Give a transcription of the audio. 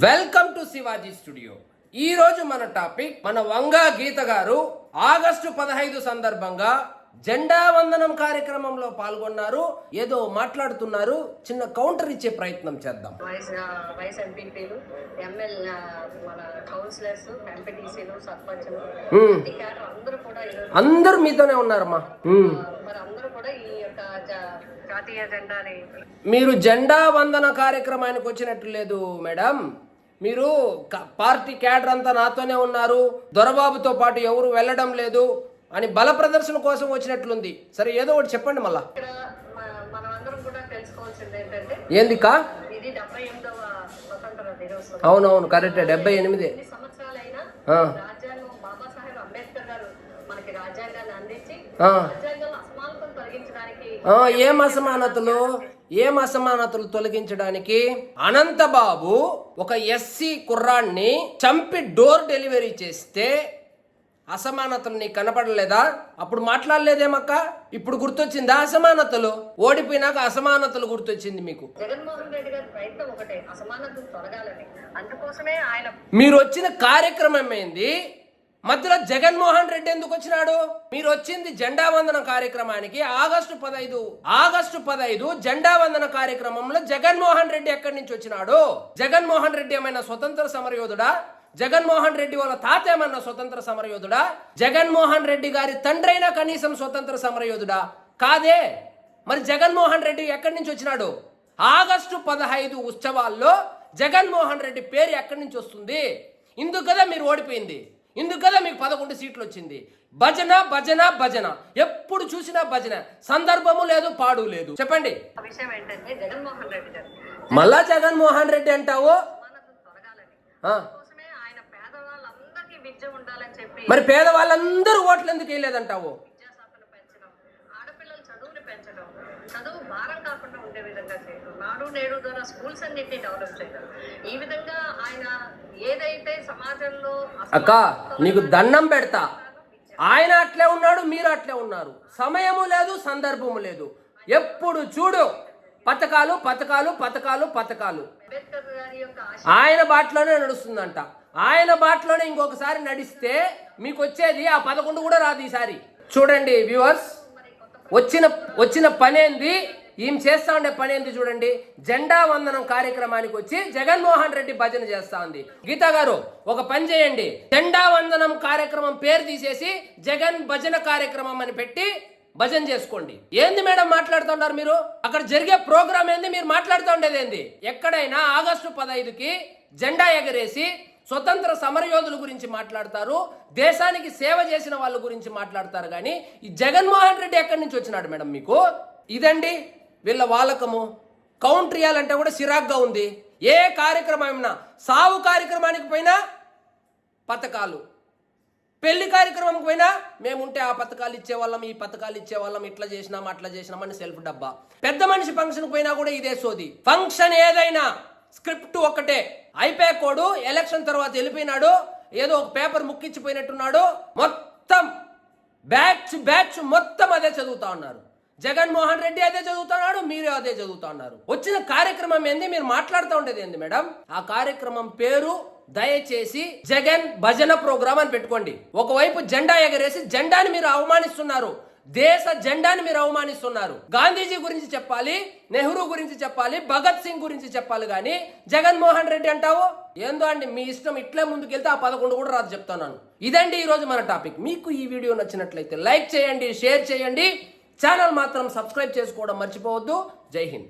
Welcome to Shivaji studio. ఈ రోజు మన టాపిక్, మన వంగా గీత గారు ఆగస్టు 15 సందర్భంగా జెండా వందనం కార్యక్రమంలో పాల్గొన్నారు. ఏదో మాట్లాడుతున్నారు, చిన్న కౌంటర్ ఇచ్చే ప్రయత్నం చేద్దాం. వైస్ ఎంపీలు, ఎమ్మెల్యే, మన కౌన్సిలర్స్, ఎంపీటీసీలు, సర్పంచులు, అందరూ మీతోనే ఉన్నారమ్మా. మరి అందరూ కూడా ఈ యొక్క జాతీయ జెండాని, మీరు జెండా వందన కార్యక్రమానికి వచ్చినట్టు లేదు మేడం. మీరు పార్టీ క్యాడర్ అంతా నాతోనే ఉన్నారు, దొరబాబుతో పాటు ఎవరు వెళ్ళడం లేదు అని బల ప్రదర్శన కోసం వచ్చినట్లుంది. సరే, ఏదో ఒకటి చెప్పండి మళ్ళా. మనమందరం కూడా తెలుసుకోవాల్సింది ఏంటంటే, ఏందికా ఇది 78వ స్వతంత్ర దినోత్సవం. అవునవును, కరెక్టే. 78 సంవత్సరాలైనా రాజ్యాంగం, బాబాసాహెబ్ అంబేద్కర్ గారు మనకి రాజ్యాంగాన్ని అందించి రాజ్యాంగంలో అసమానతను తొలగించడానికి, ఏం అసమానతలు తొలగించడానికి అనంతబాబు ఒక ఎస్సీ కుర్రాన్ని చంపి డోర్ డెలివరీ చేస్తే అసమానతలు నీకు కనపడలేదా? అప్పుడు మాట్లాడలేదేమక్క? ఇప్పుడు గుర్తొచ్చిందా అసమానతలు? ఓడిపోయినాక అసమానతలు గుర్తొచ్చింది మీకు. జగన్మోహన్ రెడ్డి గారి ప్రయత్నం ఒకటే, అసమానతలు తొలగాలని. అందుకోసమే ఆయన మీరు వచ్చిన కార్యక్రమం ఏంది? మధ్యలో జగన్మోహన్ రెడ్డి ఎందుకు వచ్చినాడు? మీరు వచ్చింది జెండా వందన కార్యక్రమానికి. ఆగస్టు 15 జెండా వందన కార్యక్రమంలో జగన్మోహన్ రెడ్డి ఎక్కడి నుంచి వచ్చినాడు? జగన్మోహన్ రెడ్డి ఏమైనా స్వతంత్ర సమరయోధుడా? జగన్మోహన్ రెడ్డి వాళ్ళ తాత ఏమన్నా స్వతంత్ర సమరయోధుడా? జగన్మోహన్ రెడ్డి గారి తండ్రైనా కనీసం స్వతంత్ర సమరయోధుడా? కాదే. మరి జగన్మోహన్ రెడ్డి ఎక్కడి నుంచి వచ్చినాడు? ఆగస్టు 15 ఉత్సవాల్లో జగన్మోహన్ రెడ్డి పేరు ఎక్కడి నుంచి వస్తుంది? ఇందుకు కదా మీరు ఓడిపోయింది, ఇందుకు కదా మీకు 11 సీట్లు వచ్చింది. భజన భజన భజన, ఎప్పుడు చూసినా భజన, సందర్భము లేదు, పాడు లేదు. చెప్పండి. విషయం ఏంటంటే, జగన్మోహన్ రెడ్డి గారు మళ్ళా జగన్మోహన్ రెడ్డి అంటావు? మరి పేదవాళ్ళందరూ ఓట్లు ఎందుకు వేయలేదంటావు? విద్యాశాఖను పెంచడం, ఆడపిల్లల చదువుని పెంచడం, చదువు భారం కాకుండా ఉండే విధంగా చేయడం, నాడు నేడు ద్వారా స్కూల్స్ అన్నిటిని డెవలప్ చేయడం. ఈ విధంగా ఆయన ఏదైతే సమాజంలో అక్క నీకు దండం పెడతా, ఆయన అట్లే ఉన్నాడు, మీరు అట్లే ఉన్నారు. సమయము లేదు, సందర్భము లేదు. ఎప్పుడు చూడు పథకాలు పథకాలు పథకాలు పథకాలు. అంబేద్కర్ గారి యొక్క ఆయన బాటలోనే నడుస్తుందంట. ఆయన బాటలోనే ఇంకొకసారి నడిస్తే మీకు వచ్చేది ఆ 11 కూడా రాదు ఈసారి. చూడండి వ్యూవర్స్, వచ్చిన పనేంది, ఈమె చేస్తా ఉండే పనేంది చూడండి. జెండా వందనం కార్యక్రమానికి వచ్చి జగన్మోహన్ రెడ్డి భజన చేస్తా ఉంది. గీతా గారు ఒక పని చేయండి, జెండా వందనం కార్యక్రమం పేరు తీసేసి జగన్ భజన కార్యక్రమం అని పెట్టి భజన చేసుకోండి. ఏంది మేడం మాట్లాడుతున్నారు మీరు? అక్కడ జరిగే ప్రోగ్రామ్ ఏంది, మీరు మాట్లాడుతూ ఉండేది ఏంది? ఎక్కడైనా ఆగస్టు 15కి జెండా ఎగరేసి స్వతంత్ర సమరయోధుల గురించి మాట్లాడతారు, దేశానికి సేవ చేసిన వాళ్ళ గురించి మాట్లాడతారు. కానీ ఈ జగన్మోహన్ రెడ్డి ఎక్కడి నుంచి వచ్చినాడు మేడం మీకు? ఇదండి వీళ్ళ వాలకము. కౌంటర్ ఇవ్వాలంటే కూడా సిరాగ్గా ఉంది. ఏ కార్యక్రమం, సావు కార్యక్రమానికి పోయినా పథకాలు, పెళ్లి కార్యక్రమంకి పోయినా మేముంటే ఆ పథకాలు ఇచ్చేవాళ్ళం, ఈ పథకాలు ఇచ్చేవాళ్ళం, ఇట్లా చేసినాం అట్లా చేసినాం అని సెల్ఫ్ డబ్బా. పెద్ద మనిషి ఫంక్షన్కి పోయినా కూడా ఇదే సోది. ఫంక్షన్ ఏదైనా స్క్రిప్ట్ ఒకటే. అయిపోయాకోడు ఎలక్షన్ తర్వాత వెళ్ళిపోయినాడు, ఏదో ఒక పేపర్ ముక్కిచ్చిపోయినట్టున్నాడు. మొత్తం బ్యాచ్ మొత్తం అదే చదువుతా ఉన్నారు. జగన్మోహన్ రెడ్డి అదే చదువుతున్నాడు, మీరు అదే చదువుతా ఉన్నారు. వచ్చిన కార్యక్రమం ఏంది, మీరు మాట్లాడుతూ ఉండేది ఏంది మేడం? ఆ కార్యక్రమం పేరు దయచేసి జగన్ భజన ప్రోగ్రామ్ అని పెట్టుకోండి. ఒకవైపు జెండా ఎగరేసి జెండాని మీరు అవమానిస్తున్నారు, దేశ జెండాని మీరు అవమానిస్తున్నారు. గాంధీజీ గురించి చెప్పాలి, నెహ్రూ గురించి చెప్పాలి, భగత్ సింగ్ గురించి చెప్పాలి. కానీ జగన్మోహన్ రెడ్డి అంటావు ఏందో అండి. మీ ఇష్టం. ఇట్లే ముందుకెళ్తే ఆ 11 కూడా రాదు చెప్తున్నాను. ఇదండి ఈరోజు మన టాపిక్. మీకు ఈ వీడియో నచ్చినట్లయితే లైక్ చేయండి, షేర్ చేయండి, ఛానల్ మాత్రం సబ్స్క్రైబ్ చేసుకోవడం మర్చిపోవద్దు. జై హింద్.